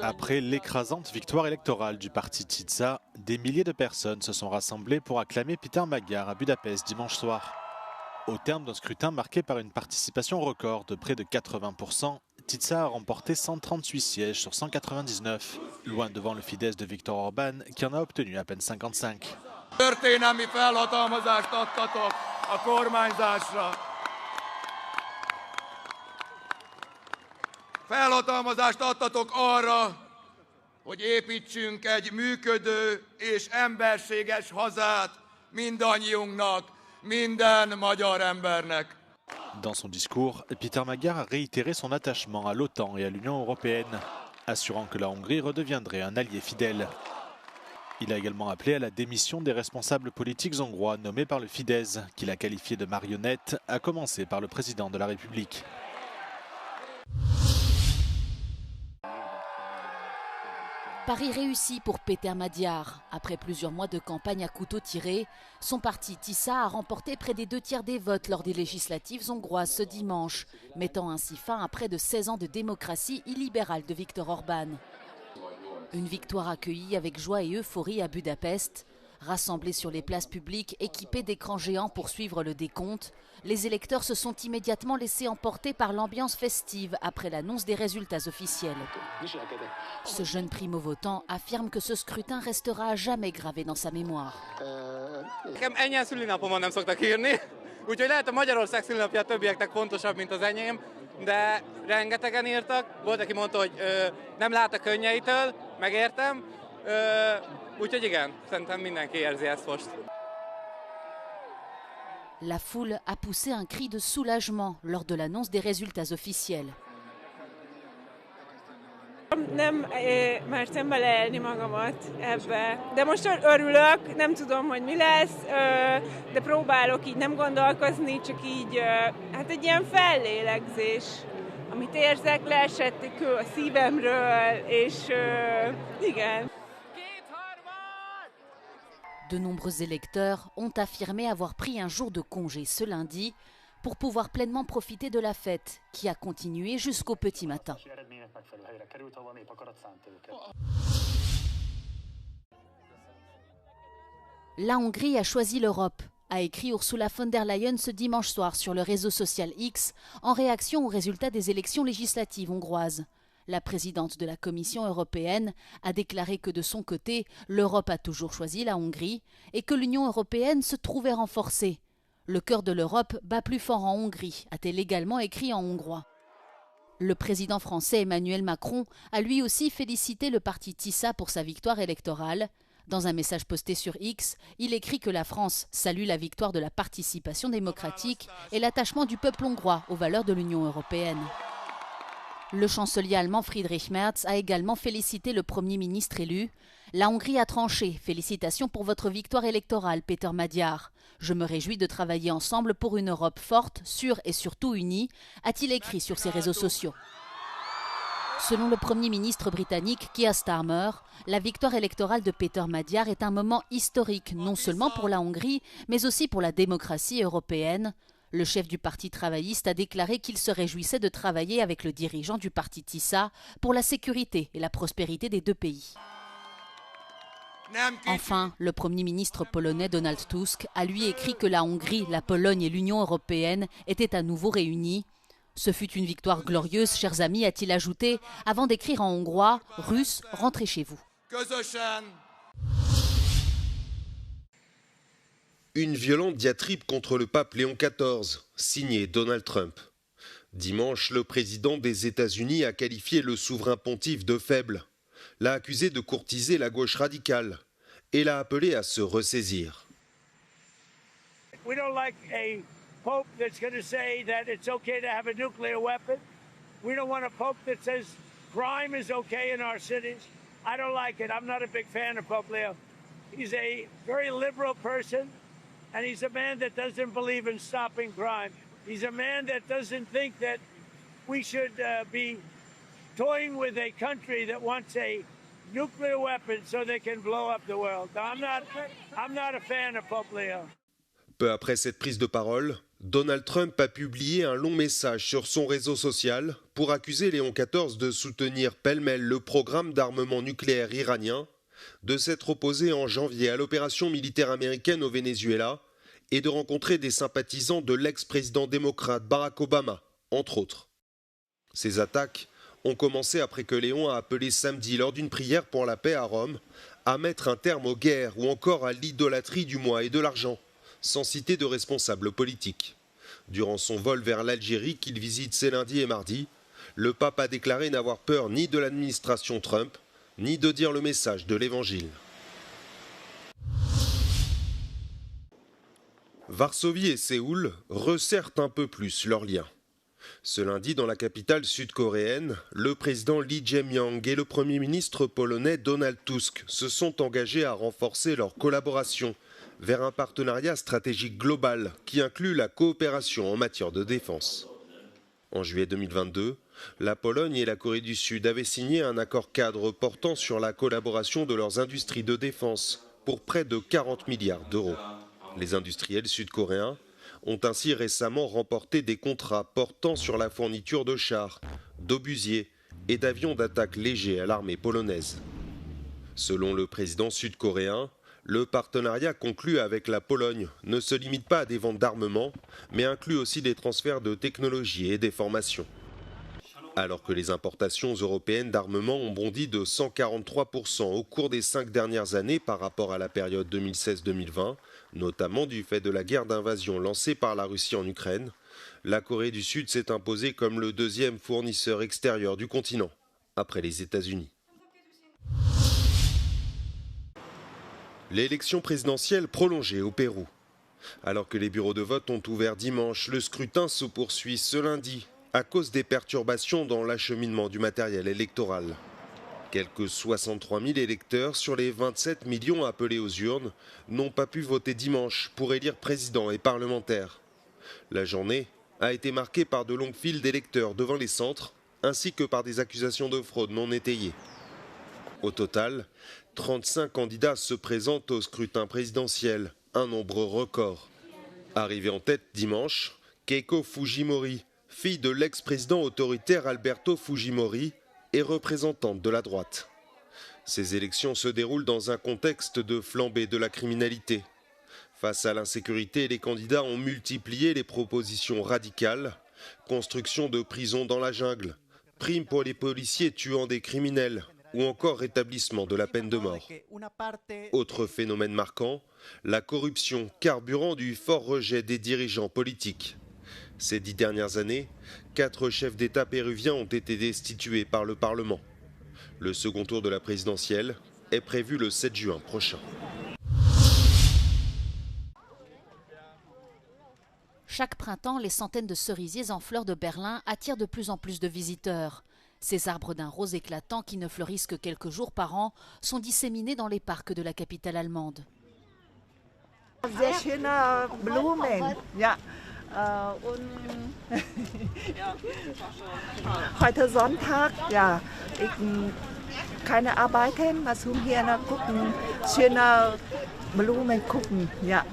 Après l'écrasante victoire électorale du parti TISA, des milliers de personnes se sont rassemblées pour acclamer Péter Magyar à Budapest dimanche soir. Au terme d'un scrutin marqué par une participation record de près de 80%, TISA a remporté 138 sièges sur 199, loin devant le Fidesz de Viktor Orbán qui en a obtenu à peine 55. Történelmi felhatalmazást adtatok a kormányzásra. Felhatalmazást adtatok arra, hogy építsünk egy működő és emberséges hazát mindannyiunknak, minden magyar embernek. Dans son discours, Péter Magyar a réitéré son attachement à l'OTAN et à l'Union européenne, assurant que la Hongrie redeviendrait un allié fidèle. Il a également appelé à la démission des responsables politiques hongrois nommés par le Fidesz, qu'il a qualifié de marionnettes, à commencer par le président de la République. Pari réussi pour Péter Magyar. Après plusieurs mois de campagne à couteau tiré, son parti TISA a remporté près des 2/3 des votes lors des législatives hongroises ce dimanche, mettant ainsi fin à près de 16 ans de démocratie illibérale de Viktor Orbán. Une victoire accueillie avec joie et euphorie à Budapest. Rassemblés sur les places publiques, équipés d'écrans géants pour suivre le décompte, les électeurs se sont immédiatement laissés emporter par l'ambiance festive après l'annonce des résultats officiels. Ce jeune primo-votant affirme que ce scrutin restera à jamais gravé dans sa mémoire. Nekem ennyi szülinapomon nem szoktak írni, úgyhogy lehet a Magyarország szülinapja többieknek fontosabb, mint az enyém, de rengetegen írtak. Volt, aki mondta, hogy nem lát a könnyeitől, megértem. Úgyhogy igen, szerintem mindenki érzi ezt most. La foule a poussé un cri de soulagement lors de l'annonce des résultats officiels. Nem mertem beleélni magamat ebbe, de most örülök, nem tudom, hogy mi lesz, de próbálok így nem gondolkozni, csak így, hát egy ilyen fellélegzés, amit érzek, leesett egy kő a szívemről, és igen. De nombreux électeurs ont affirmé avoir pris un jour de congé ce lundi pour pouvoir pleinement profiter de la fête qui a continué jusqu'au petit matin. La Hongrie a choisi l'Europe, a écrit Ursula von der Leyen ce dimanche soir sur le réseau social X en réaction aux résultats des élections législatives hongroises. La présidente de la Commission européenne a déclaré que de son côté, l'Europe a toujours choisi la Hongrie et que l'Union européenne se trouvait renforcée. Le cœur de l'Europe bat plus fort en Hongrie, a-t-elle également écrit en hongrois. Le président français Emmanuel Macron a lui aussi félicité le parti TISA pour sa victoire électorale. Dans un message posté sur X, il écrit que la France salue la victoire de la participation démocratique et l'attachement du peuple hongrois aux valeurs de l'Union européenne. Le chancelier allemand Friedrich Merz a également félicité le Premier ministre élu. La Hongrie a tranché. Félicitations pour votre victoire électorale, Péter Magyar. Je me réjouis de travailler ensemble pour une Europe forte, sûre et surtout unie, a-t-il écrit sur ses réseaux sociaux. Selon le Premier ministre britannique Keir Starmer, la victoire électorale de Péter Magyar est un moment historique, non seulement pour la Hongrie, mais aussi pour la démocratie européenne. Le chef du parti travailliste a déclaré qu'il se réjouissait de travailler avec le dirigeant du parti TISA pour la sécurité et la prospérité des deux pays. Enfin, le Premier ministre polonais Donald Tusk a lui écrit que la Hongrie, la Pologne et l'Union européenne étaient à nouveau réunies. Ce fut une victoire glorieuse, chers amis, a-t-il ajouté, avant d'écrire en hongrois, russe, rentrez chez vous. Une violente diatribe contre le pape Léon XIV, signé Donald Trump. Dimanche, le président des États-Unis a qualifié le souverain pontife de faible, l'a accusé de courtiser la gauche radicale et l'a appelé à se ressaisir. We don't like a pope that's going to say that it's okay to have a nuclear weapon. We don't want a pope that says crime is okay in our cities. I don't like it. I'm not a big fan of Pope Leo. He's a very liberal person. And he's a man that doesn't believe in stopping crime. He's a man that doesn't think that we should be toying with a country that wants a nuclear weapon so they can blow up the world. I'm not a fan of Pope Leo. Peu après cette prise de parole, Donald Trump a publié un long message sur son réseau social pour accuser Léon XIV de soutenir pêle-mêle le programme d'armement nucléaire iranien, de s'être opposé en janvier à l'opération militaire américaine au Venezuela et de rencontrer des sympathisants de l'ex-président démocrate Barack Obama, entre autres. Ces attaques ont commencé après que Léon a appelé samedi lors d'une prière pour la paix à Rome à mettre un terme aux guerres ou encore à l'idolâtrie du moi et de l'argent, sans citer de responsables politiques. Durant son vol vers l'Algérie qu'il visite ces lundis et mardis, le pape a déclaré n'avoir peur ni de l'administration Trump, ni de dire le message de l'Évangile. Varsovie et Séoul resserrent un peu plus leurs liens. Ce lundi, dans la capitale sud-coréenne, le président Lee Jae-myung et le Premier ministre polonais Donald Tusk se sont engagés à renforcer leur collaboration vers un partenariat stratégique global qui inclut la coopération en matière de défense. En juillet 2022, la Pologne et la Corée du Sud avaient signé un accord cadre portant sur la collaboration de leurs industries de défense pour près de 40 milliards d'euros. Les industriels sud-coréens ont ainsi récemment remporté des contrats portant sur la fourniture de chars, d'obusiers et d'avions d'attaque légers à l'armée polonaise. Selon le président sud-coréen, le partenariat conclu avec la Pologne ne se limite pas à des ventes d'armement, mais inclut aussi des transferts de technologies et des formations. Alors que les importations européennes d'armement ont bondi de 143% au cours des 5 dernières années par rapport à la période 2016-2020, notamment du fait de la guerre d'invasion lancée par la Russie en Ukraine, la Corée du Sud s'est imposée comme le deuxième fournisseur extérieur du continent, après les États-Unis. L'élection présidentielle prolongée au Pérou. Alors que les bureaux de vote ont ouvert dimanche, le scrutin se poursuit ce lundi à cause des perturbations dans l'acheminement du matériel électoral. Quelques 63 000 électeurs sur les 27 millions appelés aux urnes n'ont pas pu voter dimanche pour élire président et parlementaires. La journée a été marquée par de longues files d'électeurs devant les centres, ainsi que par des accusations de fraude non étayées. Au total, 35 candidats se présentent au scrutin présidentiel, un nombre record. Arrivée en tête dimanche, Keiko Fujimori, fille de l'ex-président autoritaire Alberto Fujimori et représentante de la droite. Ces élections se déroulent dans un contexte de flambée de la criminalité. Face à l'insécurité, les candidats ont multiplié les propositions radicales, construction de prisons dans la jungle, primes pour les policiers tuant des criminels ou encore rétablissement de la peine de mort. Autre phénomène marquant, la corruption, carburant du fort rejet des dirigeants politiques. Ces 10 dernières années, 4 chefs d'État péruviens ont été destitués par le Parlement. Le second tour de la présidentielle est prévu le 7 juin prochain. Chaque printemps, les centaines de cerisiers en fleurs de Berlin attirent de plus en plus de visiteurs. Ces arbres d'un rose éclatant qui ne fleurissent que quelques jours par an sont disséminés dans les parcs de la capitale allemande. Sehr schöne Blumen. Ja. Heute Sonntag, ja, ich keine arbeiten, was hier gucken, schöne Blumen gucken, ja.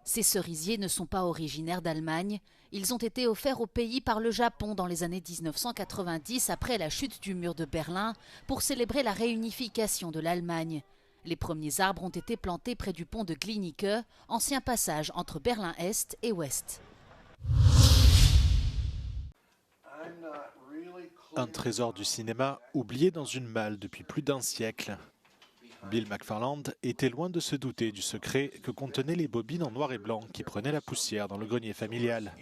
Ces cerisiers ne sont pas originaires d'Allemagne. Ils ont été offerts au pays par le Japon dans les années 1990 après la chute du mur de Berlin pour célébrer la réunification de l'Allemagne. Les premiers arbres ont été plantés près du pont de Glienicke, ancien passage entre Berlin-Est et Ouest. Un trésor du cinéma oublié dans une malle depuis plus d'un siècle. Bill McFarland était loin de se douter du secret que contenaient les bobines en noir et blanc qui prenaient la poussière dans le grenier familial.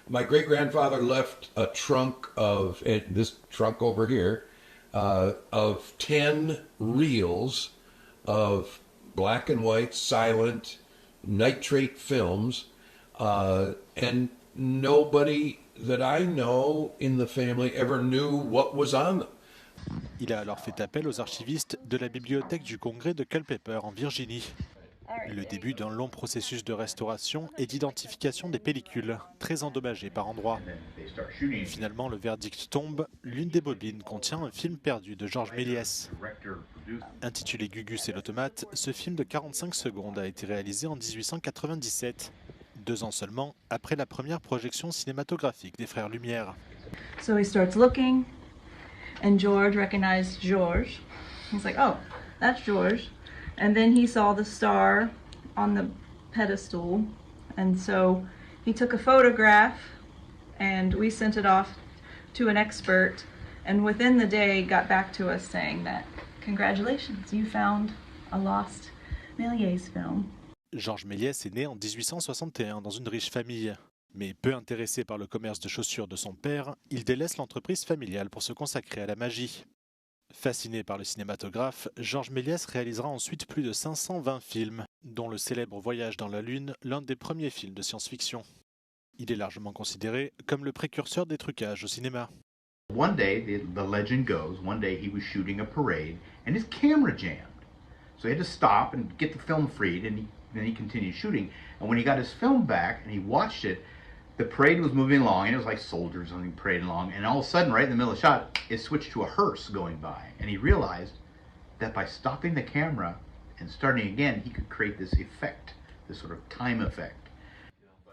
My great-grandfather left a trunk of, this trunk over here, of 10 reels of black and white, silent, nitrate films, and nobody that I know in the family ever knew what was on them. Il a alors fait appel aux archivistes de la bibliothèque du Congrès de Culpeper en Virginie. Le début d'un long processus de restauration et d'identification des pellicules, très endommagées par endroits. Finalement, le verdict tombe, l'une des bobines contient un film perdu de Georges Méliès. Intitulé Gugus et l'automate, ce film de 45 secondes a été réalisé en 1897. 2 ans seulement après la première projection cinématographique des Frères Lumière. So he starts looking, and George recognized George. He's like, oh, that's George. And then he saw the star on the pedestal, and so he took a photograph, and we sent it off to an expert, and within the day got back to us saying that, congratulations, you found a lost Méliès film. Georges Méliès est né en 1861 dans une riche famille. Mais peu intéressé par le commerce de chaussures de son père, il délaisse l'entreprise familiale pour se consacrer à la magie. Fasciné par le cinématographe, Georges Méliès réalisera ensuite plus de 520 films, dont le célèbre Voyage dans la Lune, l'un des premiers films de science-fiction. Il est largement considéré comme le précurseur des trucages au cinéma. One day, the legend goes, one day he was shooting a parade and his camera jammed. So he had to stop and get the film freed, and then he continued shooting. And when he got his film back and he watched it, the parade was moving along, and it was like soldiers parading along, and all of a sudden, right in the middle of the shot, it switched to a hearse going by. And he realized that by stopping the camera and starting again, he could create this effect, this sort of time effect.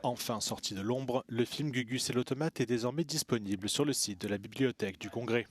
Enfin sorti de l'ombre, le film Gugus et l'automate est désormais disponible sur le site de la Bibliothèque du Congrès.